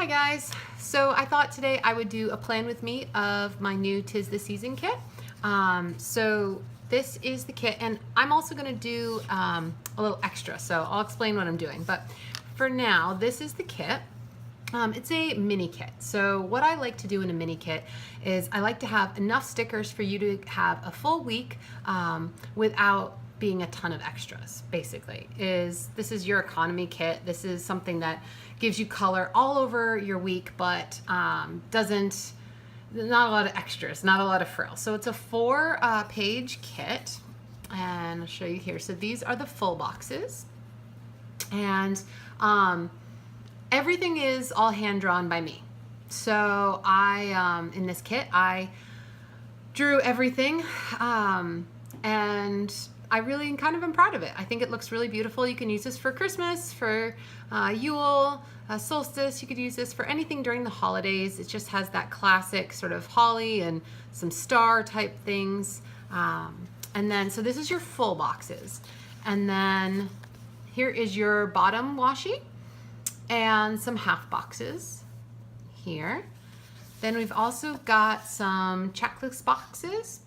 Hi guys, so I thought today I would do a plan with me of my new 'Tis the Season kit. So this is the kit, and I'm also going to do a little extra, so I'll explain what I'm doing. But for now, this is the kit. It's a mini kit. So what I like to do in a mini kit is I like to have enough stickers for you to have a full week without being a ton of extras. Basically, this is your economy kit. This is something that gives you color all over your week, but not a lot of extras, not a lot of frills. So it's a 4-page kit, and I'll show you here. So these are the full boxes, and everything is all hand drawn by me. So in this kit, I drew everything, and I really kind of am proud of it. I think it looks really beautiful. You can use this for Christmas, for Yule, Solstice. You could use this for anything during the holidays. It just has that classic sort of holly and some star type things. And then, so this is your full boxes. And then here is your bottom washi and some half boxes here. Then we've also got some checklist boxes.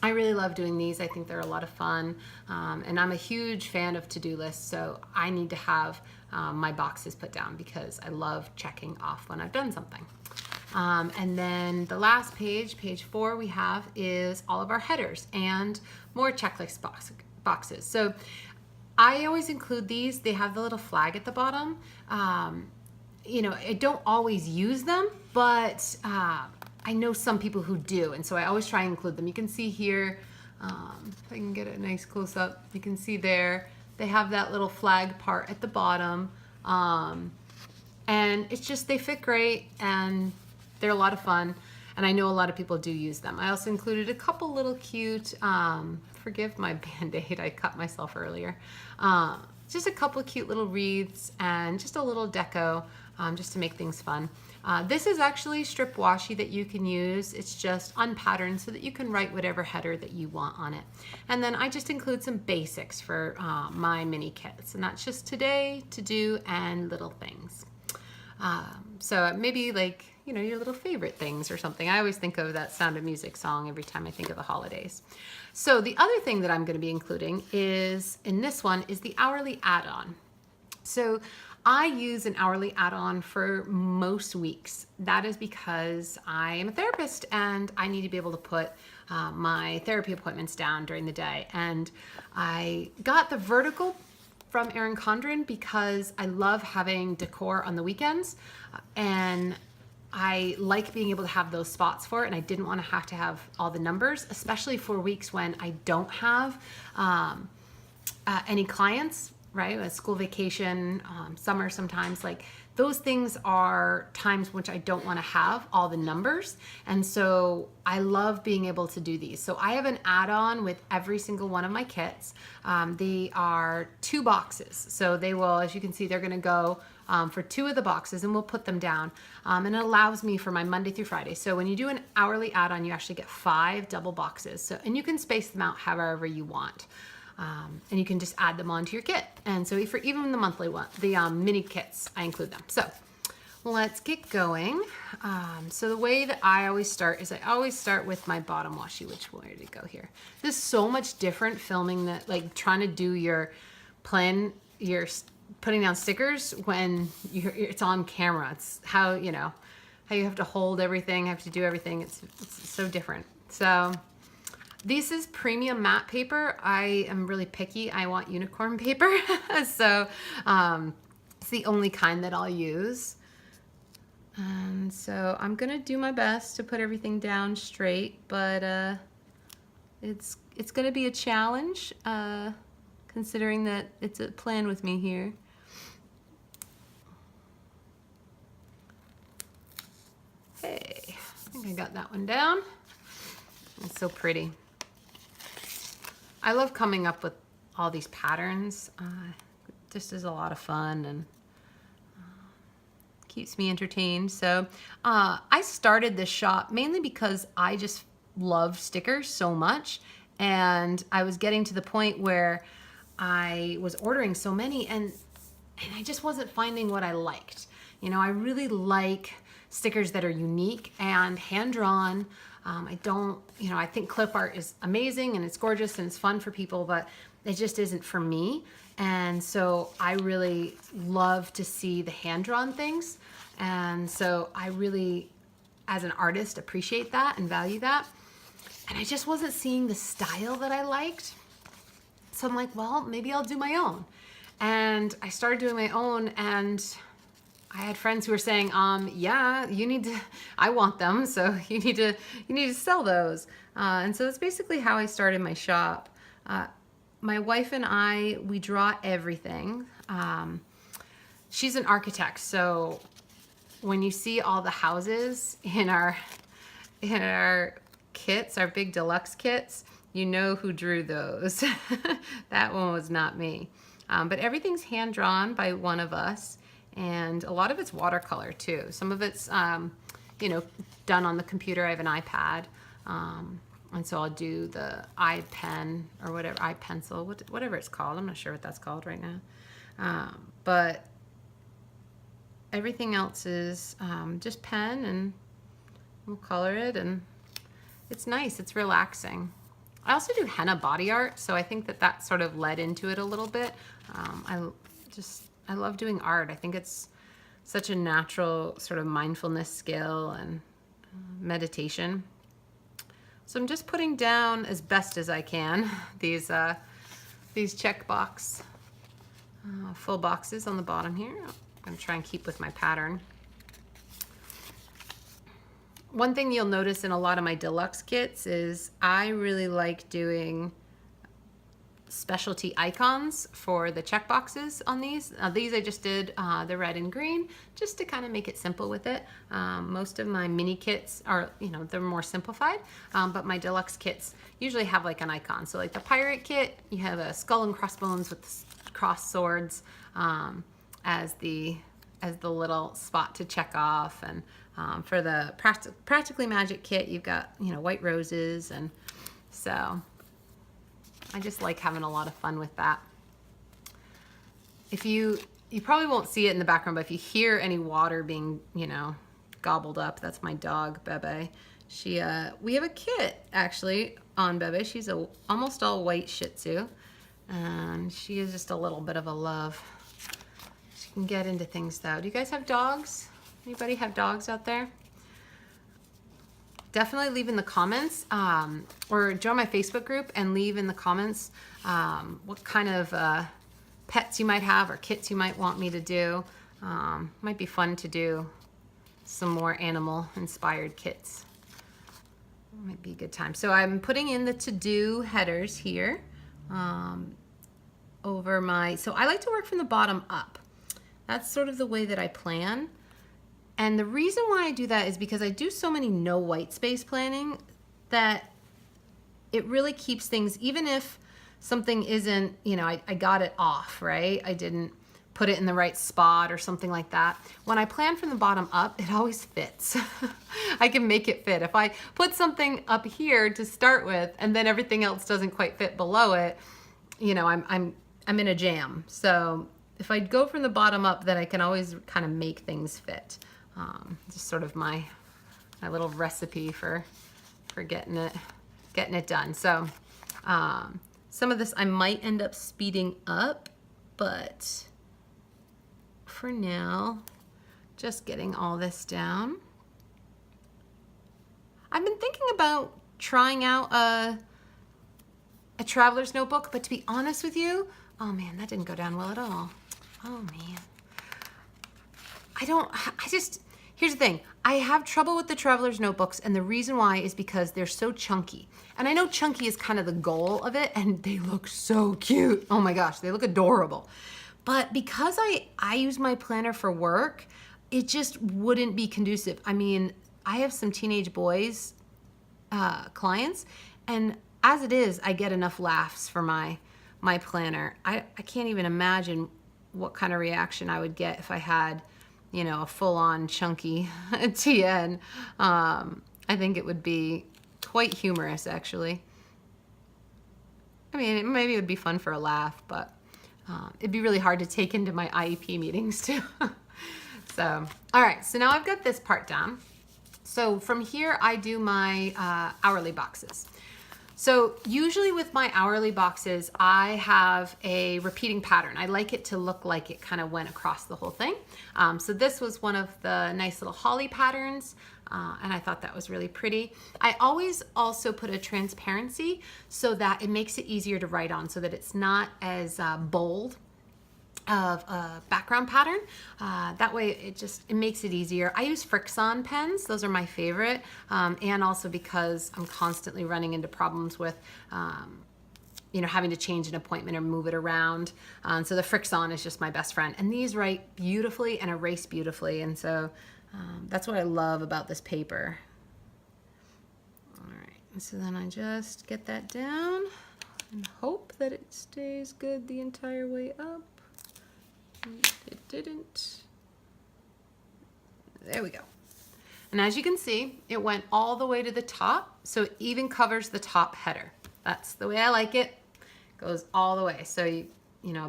I really love doing these. I think they're a lot of fun, and I'm a huge fan of to-do lists, so I need to have my boxes put down because I love checking off when I've done something. And then the last page, page 4, we have is all of our headers and more checklist boxes. So I always include these. They have the little flag at the bottom. You know, I don't always use them, but I know some people who do, and so I always try and include them. You can see here, if I can get a nice close-up, you can see there, they have that little flag part at the bottom, and it's just, they fit great, and they're a lot of fun, and I know a lot of people do use them. I also included a couple little cute, forgive my Band-Aid, I cut myself earlier, just a couple cute little wreaths, and just a little deco, just to make things fun. This is actually strip washi that you can use. It's just unpatterned so that you can write whatever header that you want on it. And then I just include some basics for my mini kits, and that's just today, to do, and little things. So maybe like, you know, your little favorite things or something. I always think of that Sound of Music song every time I think of the holidays. So the other thing that I'm going to be including is, in this one, is the hourly add-on. So I use an hourly add-on for most weeks. That is because I am a therapist and I need to be able to put my therapy appointments down during the day. And I got the vertical from Erin Condren because I love having decor on the weekends, and I like being able to have those spots for it, and I didn't want to have all the numbers, especially for weeks when I don't have any clients, right? A school vacation, summer sometimes, like those things are times which I don't want to have all the numbers. And so I love being able to do these. So I have an add-on with every single one of my kits. They are 2 boxes. So they will, as you can see, they're going to go for 2 of the boxes, and we'll put them down. And it allows me for my Monday through Friday. So when you do an hourly add-on, you actually get 5 double boxes. So, and you can space them out however you want. And you can just add them onto your kit. And so for even the monthly one, the mini kits, I include them. So let's get going. So the way that I always start is I always start with my bottom washi, which where did it go here? This is so much different filming that, like trying to do your plan, your putting down stickers when it's on camera. It's how, you know, how you have to hold everything, have to do everything. It's so different. So this is premium matte paper. I am really picky. I want unicorn paper. So it's the only kind that I'll use. And so I'm gonna do my best to put everything down straight, but it's gonna be a challenge considering that it's a plan with me here. Hey, I think I got that one down. It's so pretty. I love coming up with all these patterns. Just is a lot of fun and keeps me entertained. So I started this shop mainly because I just love stickers so much, and I was getting to the point where I was ordering so many and I just wasn't finding what I liked. You know, I really like stickers that are unique and hand-drawn. I don't, you know, I think clip art is amazing and it's gorgeous and it's fun for people, but it just isn't for me. And so I really love to see the hand-drawn things. And so I really, as an artist, appreciate that and value that. And I just wasn't seeing the style that I liked. So I'm like, well, maybe I'll do my own. And I started doing my own, and I had friends who were saying, yeah, you need to, I want them, so you need to sell those. And so that's basically how I started my shop. My wife and I, we draw everything. She's an architect, so when you see all the houses in our kits, our big deluxe kits, you know who drew those. That one was not me. But everything's hand-drawn by one of us, and a lot of it's watercolor too. Some of it's, you know, done on the computer. I have an iPad, and so I'll do the iPen or whatever, iPencil, whatever it's called. I'm not sure what that's called right now. But everything else is just pen, and we'll color it, and it's nice. It's relaxing. I also do henna body art, so I think that sort of led into it a little bit. I love doing art. I think it's such a natural sort of mindfulness skill and meditation. So I'm just putting down as best as I can these check box full boxes on the bottom here. I'm gonna try and keep with my pattern. One thing you'll notice in a lot of my deluxe kits is I really like doing specialty icons for the check boxes on these. These I just did the red and green just to kind of make it simple with it. Most of my mini kits are, you know, they're more simplified, but my deluxe kits usually have like an icon. So like the pirate kit, you have a skull and crossbones with crossed swords as the little spot to check off, and for the Practically Magic kit, you've got, you know, white roses, and so I just like having a lot of fun with that. If you probably won't see it in the background, but if you hear any water being, you know, gobbled up, that's my dog, Bebe. We have a kit actually on Bebe. She's a almost all white Shih Tzu, and she is just a little bit of a love. She can get into things though. Do you guys have dogs? Anybody have dogs out there? Definitely leave in the comments, or join my Facebook group and leave in the comments what kind of pets you might have or kits you might want me to do. Might be fun to do some more animal inspired kits. Might be a good time. So I'm putting in the to-do headers here over my, so I like to work from the bottom up. That's sort of the way that I plan. And the reason why I do that is because I do so many no white space planning that it really keeps things, even if something isn't, you know, I got it off, right? I didn't put it in the right spot or something like that. When I plan from the bottom up, it always fits. I can make it fit. If I put something up here to start with and then everything else doesn't quite fit below it, you know, I'm in a jam. So if I go from the bottom up, then I can always kind of make things fit. Just sort of my little recipe for getting it done. So some of this I might end up speeding up, but for now, just getting all this down. I've been thinking about trying out a traveler's notebook, but to be honest with you, oh man, that didn't go down well at all. Oh man. Here's the thing. I have trouble with the traveler's notebooks, and the reason why is because they're so chunky. And I know chunky is kind of the goal of it, and they look so cute. Oh my gosh, they look adorable. But because I use my planner for work, it just wouldn't be conducive. I mean, I have some teenage boys, clients, and as it is, I get enough laughs for my planner. I can't even imagine what kind of reaction I would get if I had, you know, a full-on chunky TN. I think it would be quite humorous, actually. I mean, maybe it would be fun for a laugh, but it'd be really hard to take into my IEP meetings too. So, all right, so now I've got this part down. So from here, I do my hourly boxes. So usually with my hourly boxes, I have a repeating pattern. I like it to look like it kind of went across the whole thing. So this was one of the nice little holly patterns, and I thought that was really pretty. I always also put a transparency so that it makes it easier to write on, so that it's not as bold of a background pattern. That way it makes it easier. I use Frixion pens. Those are my favorite. And also because I'm constantly running into problems with, having to change an appointment or move it around. So the Frixion is just my best friend. And these write beautifully and erase beautifully. And so that's what I love about this paper. All right, so then I just get that down and hope that it stays good the entire way up. It didn't. There we go. And as you can see, it went all the way to the top, so it even covers the top header. That's the way I like it. Goes all the way. So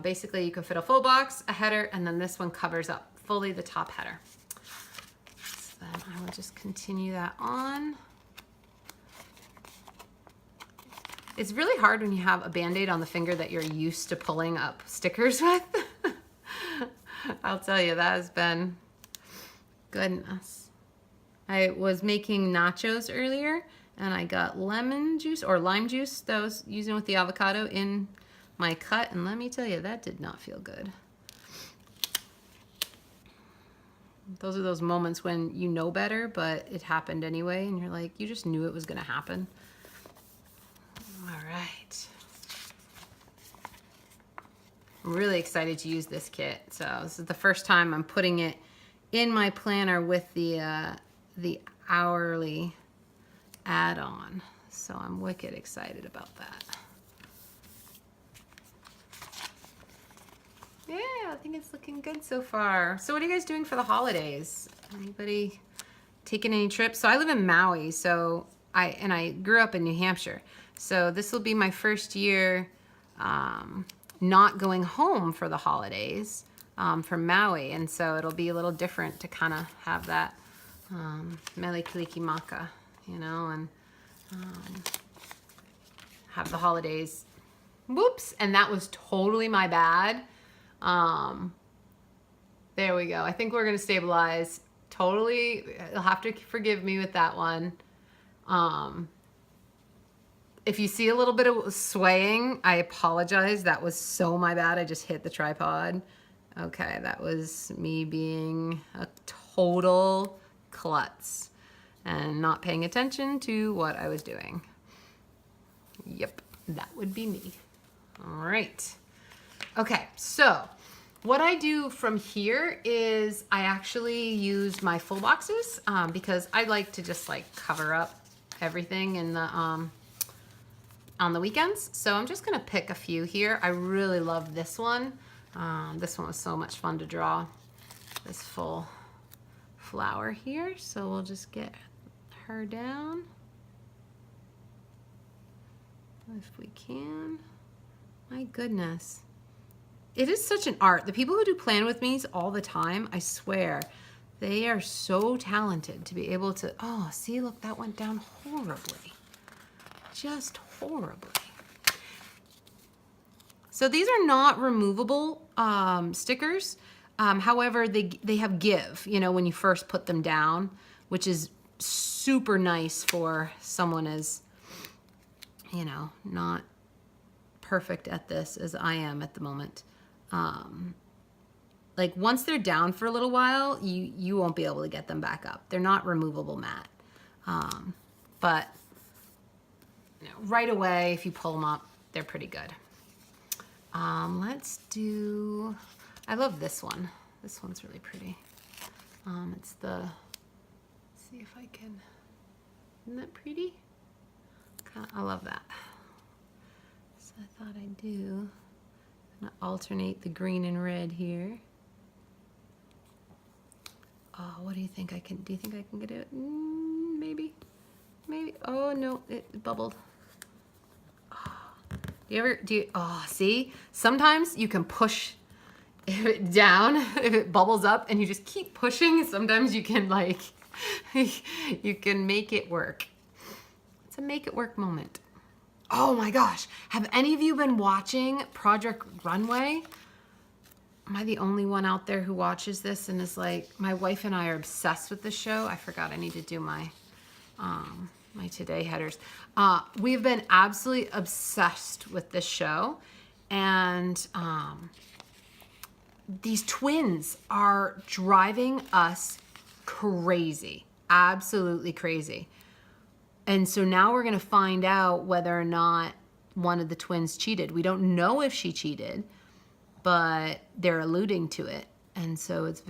basically you can fit a full box, a header, and then this one covers up fully the top header. So then I will just continue that on. It's really hard when you have a Band-Aid on the finger that you're used to pulling up stickers with. I'll tell you, that has been goodness. I was making nachos earlier and I got lemon juice or lime juice that I was using with the avocado in my cut, and let me tell you, that did not feel good. Those are those moments when you know better, but it happened anyway, and you're like, you just knew it was gonna happen. All right. I'm really excited to use this kit. So this is the first time I'm putting it in my planner with the hourly add-on. So I'm wicked excited about that. Yeah, I think it's looking good so far. So what are you guys doing for the holidays? Anybody taking any trips? So I live in Maui, so I grew up in New Hampshire. So this will be my first year not going home for the holidays from Maui, and so it'll be a little different to kind of have that mele kalikimaka, and have the holidays. Whoops, and that was totally my bad. There we go. I think we're gonna stabilize. Totally, you'll have to forgive me with that one. If you see a little bit of swaying, I apologize. That was so my bad. I just hit the tripod. Okay, that was me being a total klutz and not paying attention to what I was doing. Yep, that would be me. All right. Okay, so what I do from here is I actually use my full boxes because I like to just like cover up everything in the on the weekends. So I'm just gonna pick a few here. I really love this one. This one was so much fun to draw, this full flower here. So we'll just get her down if we can. My goodness. It is such an art. The people who do plan with me's all the time, I swear, they are so talented to be able to, oh, see, look, that went down horribly. Just horribly. So these are not removable stickers. However, they have give, when you first put them down, which is super nice for someone as, not perfect at this as I am at the moment. Like once they're down for a little while, you won't be able to get them back up. They're not removable matte. But right away, if you pull them up, they're pretty good. Let's do, I love this one. This one's really pretty. It's the, let's see if I can, isn't that pretty? I love that. So I thought I'd do, I'm gonna alternate the green and red here. Oh, what do you think I can, do you think I can get it? Maybe, oh no, it bubbled. Oh, see, sometimes you can push down, if it bubbles up and you just keep pushing, sometimes you can like, you can make it work. It's a make it work moment. Oh my gosh. Have any of you been watching Project Runway? Am I the only one out there who watches this and is like, my wife and I are obsessed with this show. I forgot I need to do my my today headers. We've been absolutely obsessed with this show, and these twins are driving us crazy, absolutely crazy. And so now we're going to find out whether or not one of the twins cheated. We don't know if she cheated, but they're alluding to it. And so it's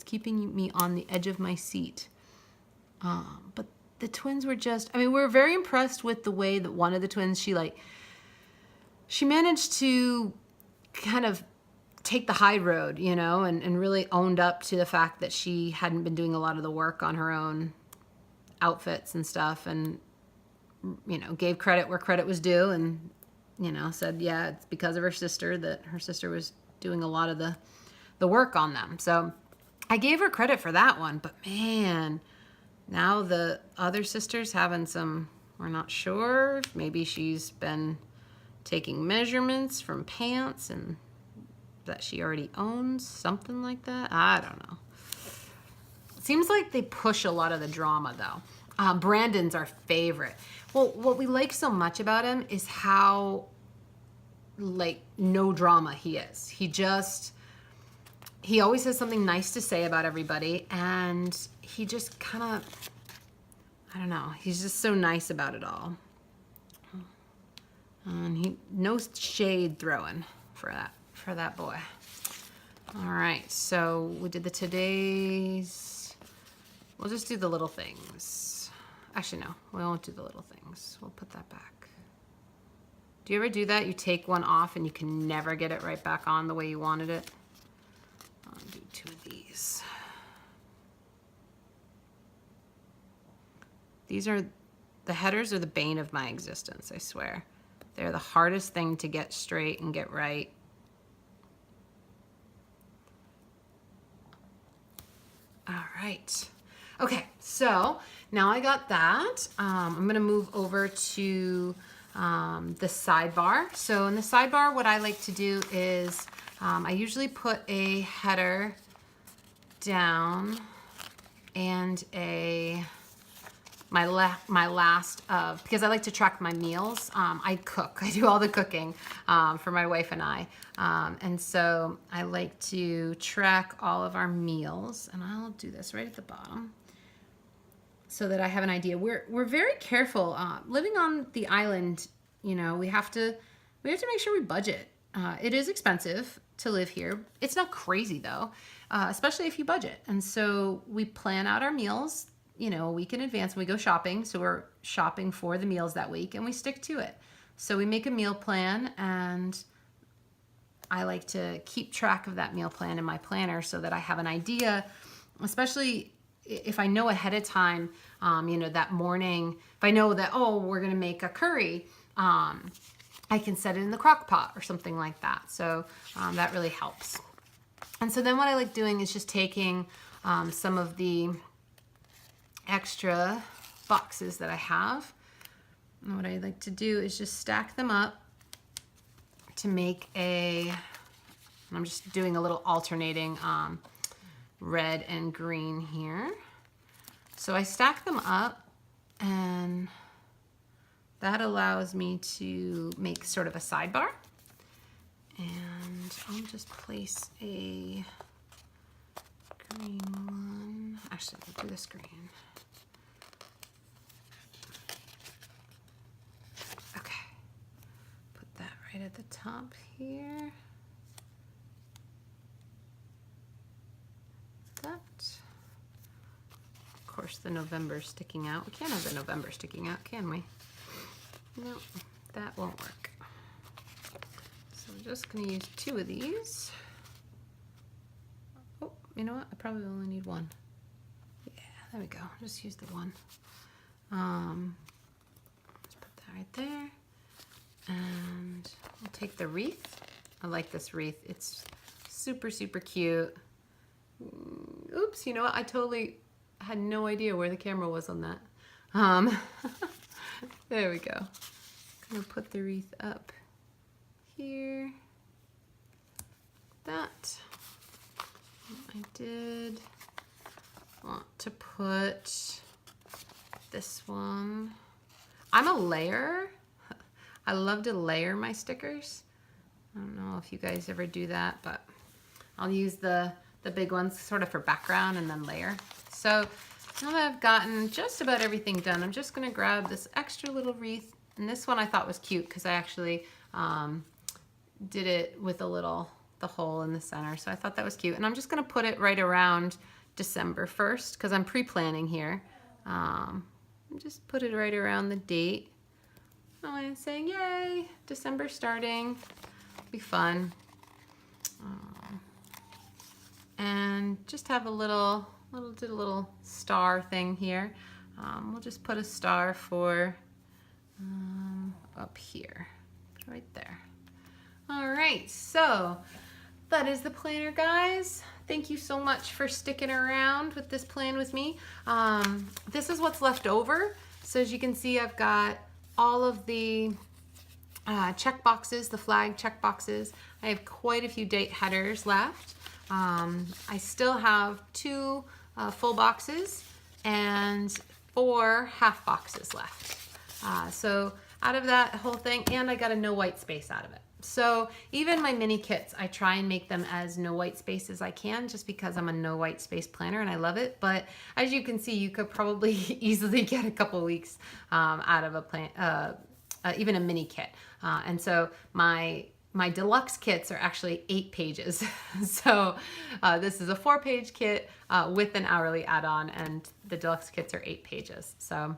keeping me on the edge of my seat. But the twins were just, I mean, we were very impressed with the way that one of the twins, she managed to kind of take the high road, you know, and really owned up to the fact that she hadn't been doing a lot of the work on her own outfits and stuff, and, you know, gave credit where credit was due, and, you know, said, yeah, it's because of her sister, that her sister was doing a lot of the work on them. So I gave her credit for that one, but man, now the other sister's having some, we're not sure, maybe she's been taking measurements from pants and that she already owns, something like that. I don't know. Seems like they push a lot of the drama though. Brandon's our favorite. Well, what we like so much about him is how like no drama he is. He always has something nice to say about everybody, and he just kind of, I don't know, he's just so nice about it all. And no shade throwing for that boy. All right, so we did the today's, we'll just do the little things. Actually, no, we won't do the little things. We'll put that back. Do you ever do that? You take one off and you can never get it right back on the way you wanted it? I'll do two of these. The headers are the bane of my existence, I swear. They're the hardest thing to get straight and get right. All right. Okay, so now I got that. I'm gonna move over to the sidebar. So in the sidebar, what I like to do is I usually put a header down and my last of, because I like to track my meals. I cook. I do all the cooking for my wife and I. And so I like to track all of our meals, and I'll do this right at the bottom so that I have an idea. We're very careful living on the island. You know, we have to make sure we budget. It is expensive to live here. It's not crazy though, especially if you budget. And so we plan out our meals, you know, a week in advance when we go shopping. So we're shopping for the meals that week and we stick to it. So we make a meal plan, and I like to keep track of that meal plan in my planner so that I have an idea, especially if I know ahead of time, you know, that morning, if I know that, oh, we're going to make a curry, I can set it in the crock pot or something like that. So that really helps. And so then what I like doing is just taking some of the extra boxes that I have. And what I like to do is just stack them up to make I'm just doing a little alternating red and green here. So I stack them up, and that allows me to make sort of a sidebar. And I'll just place a green one. Actually, I'll do this green. Okay. Put that right at the top here. That. Of course, the November sticking out. We can't have the November sticking out, can we? No, that won't work. So I'm just going to use two of these. Oh, you know what? I probably only need one. Yeah, there we go. Just use the one. Let's put that right there. And I'll take the wreath. I like this wreath. It's super, super cute. Oops, you know what? I totally had no idea where the camera was on that. There we go. I'm gonna put the wreath up here. That. I did want to put this one. I'm a layer. I love to layer my stickers. I don't know if you guys ever do that, but I'll use the big ones sort of for background and then layer. So now that I've gotten just about everything done, I'm just gonna grab this extra little wreath. And this one I thought was cute because I actually did it with the hole in the center. So I thought that was cute. And I'm just gonna put it right around December 1st because I'm pre-planning here. Just put it right around the date. I'm saying, yay, December starting, be fun. And just have a little star thing here. We'll just put a star for up here, right there. All right, so that is the planner, guys. Thank you so much for sticking around with this plan with me. This is what's left over. So as you can see, I've got all of the check boxes, the flag check boxes. I have quite a few date headers left. I still have 2 full boxes and 4 half boxes left. So out of that whole thing, and I got a no white space out of it. So even my mini kits, I try and make them as no white space as I can, just because I'm a no white space planner and I love it. But as you can see, you could probably easily get a couple weeks out of a even a mini kit. And so my deluxe kits are actually 8 pages. So this is a 4-page kit with an hourly add-on, and the deluxe kits are 8 pages. So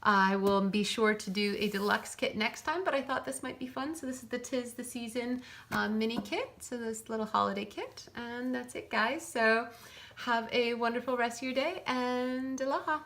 I will be sure to do a deluxe kit next time, but I thought this might be fun. So this is the 'Tis the Season mini kit. So this little holiday kit, and that's it, guys. So have a wonderful rest of your day, and aloha.